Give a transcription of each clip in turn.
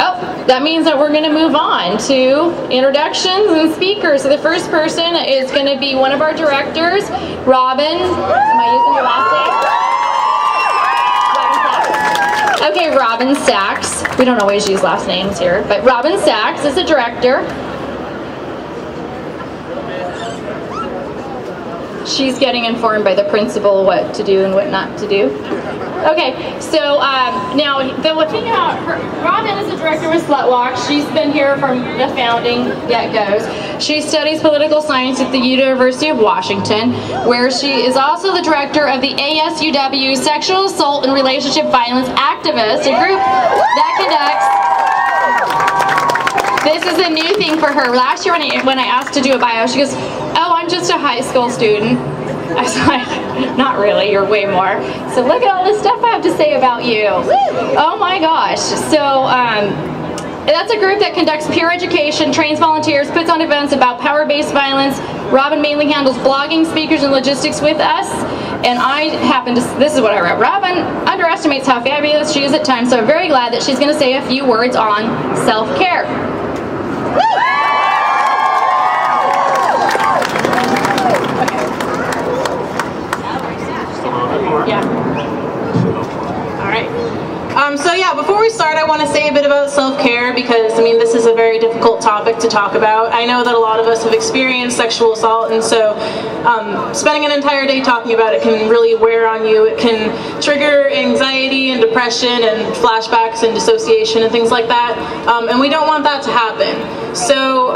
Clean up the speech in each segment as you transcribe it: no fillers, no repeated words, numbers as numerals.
Oh, that means that we're going to move on to introductions and speakers. So the first person is going to be one of our directors, Robin. Am I using your last name? Okay, Robin Sachs. We don't always use last names here, but Robin Sachs is the director. She's getting informed by the principal what to do and what not to do. Okay, so now the thing about her, Robin is the director with Slutwalk. She's been here from the founding get-goes. She studies political science at the University of Washington, where she is also the director of the ASUW Sexual Assault and Relationship Violence Activists, a group that conducts. This is a new thing for her. Last year when I asked to do a bio, she goes, "Oh, I'm just a high school student." I was like, "Not really, you're way more. So look at all this stuff I have to say about you." Oh my gosh. So that's a group that conducts peer education, trains volunteers, puts on events about power-based violence. Robin mainly handles blogging, speakers, and logistics with us. And I happen to, this is what I wrote. Robin underestimates how fabulous she is at times, so I'm very glad that she's going to say a few words on self-care. Yeah. All right. So yeah, before we start, I want to say a bit about self-care because, I mean, this is a very difficult topic to talk about. I know that a lot of us have experienced sexual assault, and so spending an entire day talking about it can really wear on you. It can trigger anxiety and depression and flashbacks and dissociation and things like that, and we don't want that to happen. So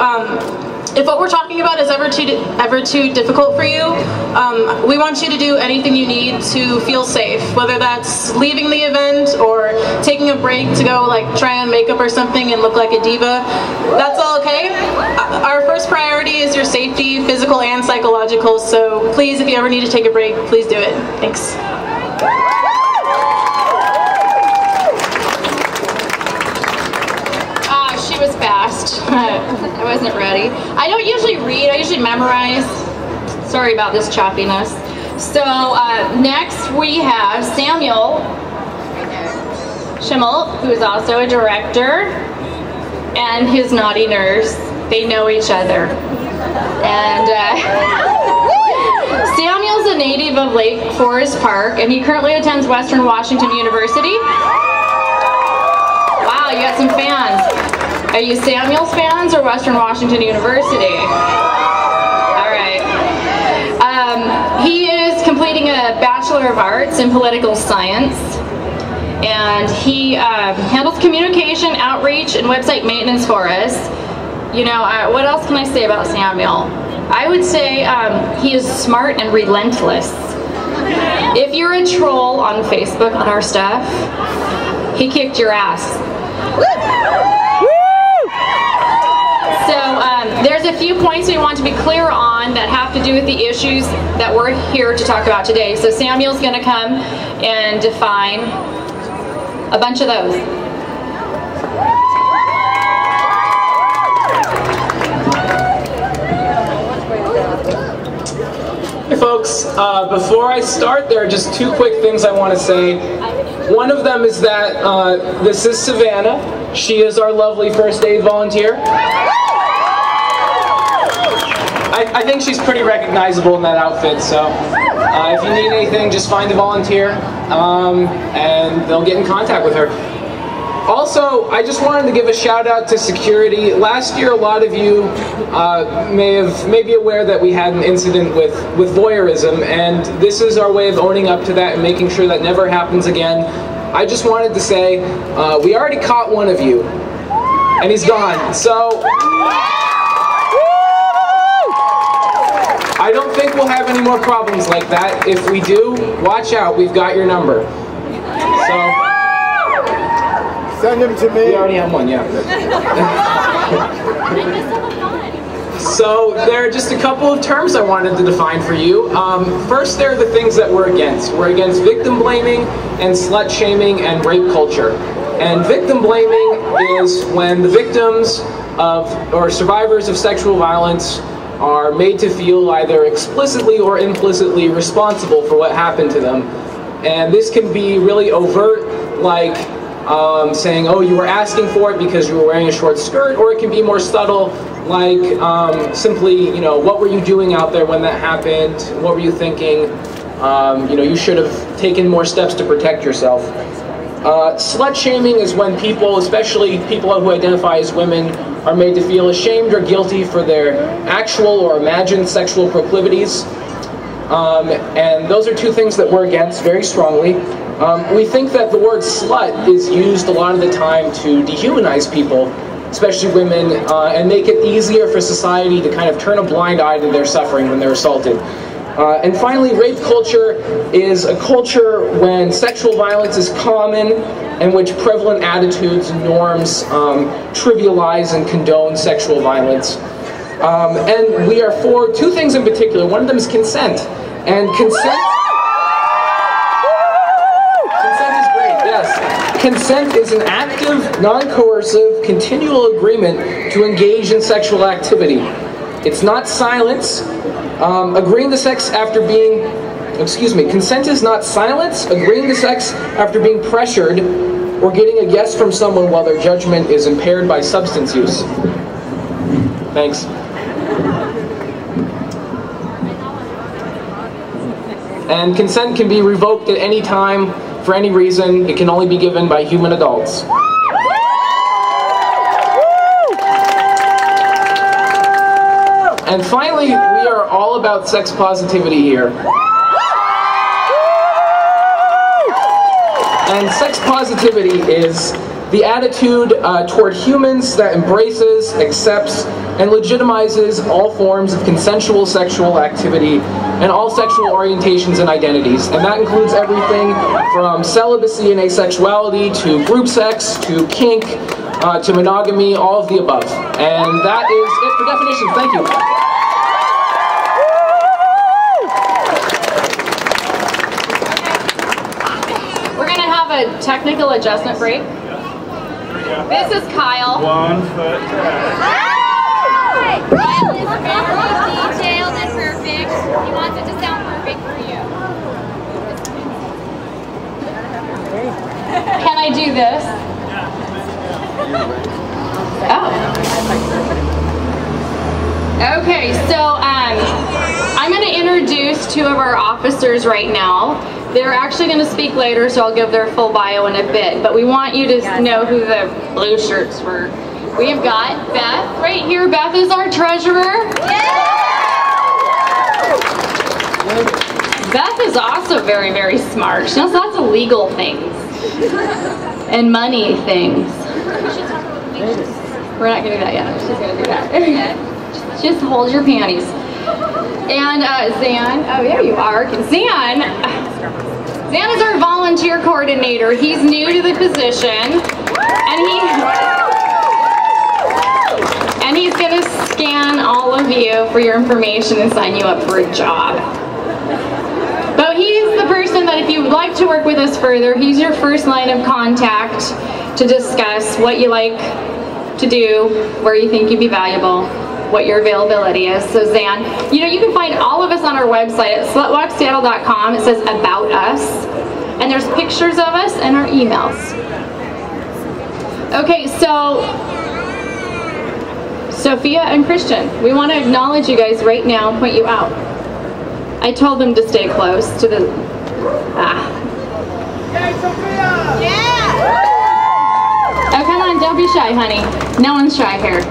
if what we're talking about is ever too difficult for you, we want you to do anything you need to feel safe, whether that's leaving the event or taking a break to go like try on makeup or something and look like a diva. That's all okay. Our first priority is your safety, physical and psychological, so please, if you ever need to take a break, please do it. Thanks. She was fast. I wasn't ready. I don't usually read, I usually memorize. Sorry about this choppiness. So next we have Samuel Schimmel, who is also a director, and his naughty nurse. They know each other. And Samuel's a native of Lake Forest Park, and he currently attends Western Washington University. Wow, you got some fans. Are you Samuel's fans or Western Washington University? All right. He is completing a Bachelor of Arts in Political Science, and he handles communication, outreach, and website maintenance for us. You know, what else can I say about Samuel? I would say he is smart and relentless. If you're a troll on Facebook on our stuff, he kicked your ass. So there's a few points we want to be clear on that have to do with the issues that we're here to talk about today. So Samuel's going to come and define a bunch of those. Hey folks, before I start, there are just two quick things I want to say. One of them is that this is Savannah. She is our lovely first aid volunteer. I think she's pretty recognizable in that outfit, so if you need anything, just find a volunteer and they'll get in contact with her. Also, I just wanted to give a shout out to security. Last year, a lot of you may be aware that we had an incident with voyeurism, and this is our way of owning up to that and making sure that never happens again. I just wanted to say, we already caught one of you, and he's gone. So I don't think we'll have any more problems like that. If we do, watch out, we've got your number. So send him to me. We already have one, yeah. So there are just a couple of terms I wanted to define for you. First, there are the things that we're against. We're against victim blaming and slut shaming and rape culture. And victim blaming is when the victims of or survivors of sexual violence are made to feel either explicitly or implicitly responsible for what happened to them. And this can be really overt, like saying, oh, you were asking for it because you were wearing a short skirt, or it can be more subtle, like simply, you know, what were you doing out there when that happened? What were you thinking? You know, you should have taken more steps to protect yourself. Slut shaming is when people, especially people who identify as women, are made to feel ashamed or guilty for their actual or imagined sexual proclivities. And those are two things that we're against very strongly. We think that the word slut is used a lot of the time to dehumanize people, especially women, and make it easier for society to kind of turn a blind eye to their suffering when they're assaulted. And finally, rape culture is a culture when sexual violence is common, in which prevalent attitudes and norms trivialize and condone sexual violence. And we are for two things in particular. One of them is consent. And consent is great, yes. Consent is an active, non-coercive, continual agreement to engage in sexual activity. It's not silence. Agreeing to sex after being, consent is not silence, agreeing to sex after being pressured, or getting a yes from someone while their judgment is impaired by substance use. Thanks. And consent can be revoked at any time, for any reason. It can only be given by human adults. And finally, we are all about sex positivity here. And sex positivity is the attitude toward humans that embraces, accepts, and legitimizes all forms of consensual sexual activity and all sexual orientations and identities. And that includes everything from celibacy and asexuality to group sex to kink to monogamy, all of the above. And that is it for definitions. Thank you. We're going to have a technical adjustment break. This is Kyle. 1 foot back. Kyle is very detailed and perfect. He wants it to sound perfect for you. Can I do this? Oh. Okay, so I'm going to introduce two of our officers right now. They're actually going to speak later, so I'll give their full bio in a bit. But we want you to know who the blue shirts were. We've got Beth right here. Beth is our treasurer. Beth is also very, very smart. She knows lots of legal things and money things. We're not going to do that yet. She's going to do that. Just hold your panties. And Zan, oh there you are. Zan is our volunteer coordinator. He's new to the position, and he's going to scan all of you for your information and sign you up for a job. But he's the person that if you would like to work with us further, he's your first line of contact to discuss what you like to do, where you think you'd be valuable, what your availability is. So Zan, you know, you can find all of us on our website at slutwalkseattle.com. It says About Us, and there's pictures of us and our emails. Okay, so Sophia and Christian, we want to acknowledge you guys right now and point you out. I told them to stay close to the... Yay, Sophia! Yeah! Oh, come on, don't be shy, honey. No one's shy here.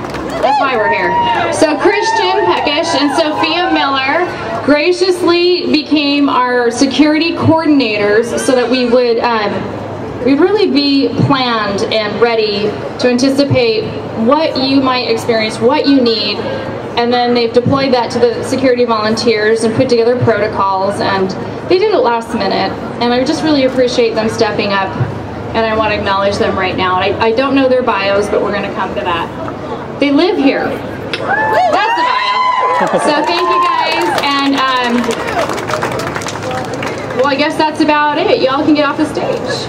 That's why we're here. So Christian Peckish and Sophia Miller graciously became our security coordinators so that we would we'd really be planned and ready to anticipate what you might experience, what you need, and then they've deployed that to the security volunteers and put together protocols, and they did it last minute, and I just really appreciate them stepping up, and I want to acknowledge them right now. I don't know their bios, but we're going to come to that. They live here. That's the bio. So thank you guys, and well, I guess that's about it. Y'all can get off the stage.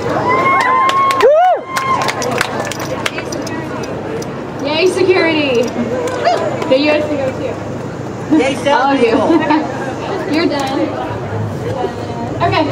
Yay, security! Okay, you guys can go too. Yay, All of you. You're done. Okay.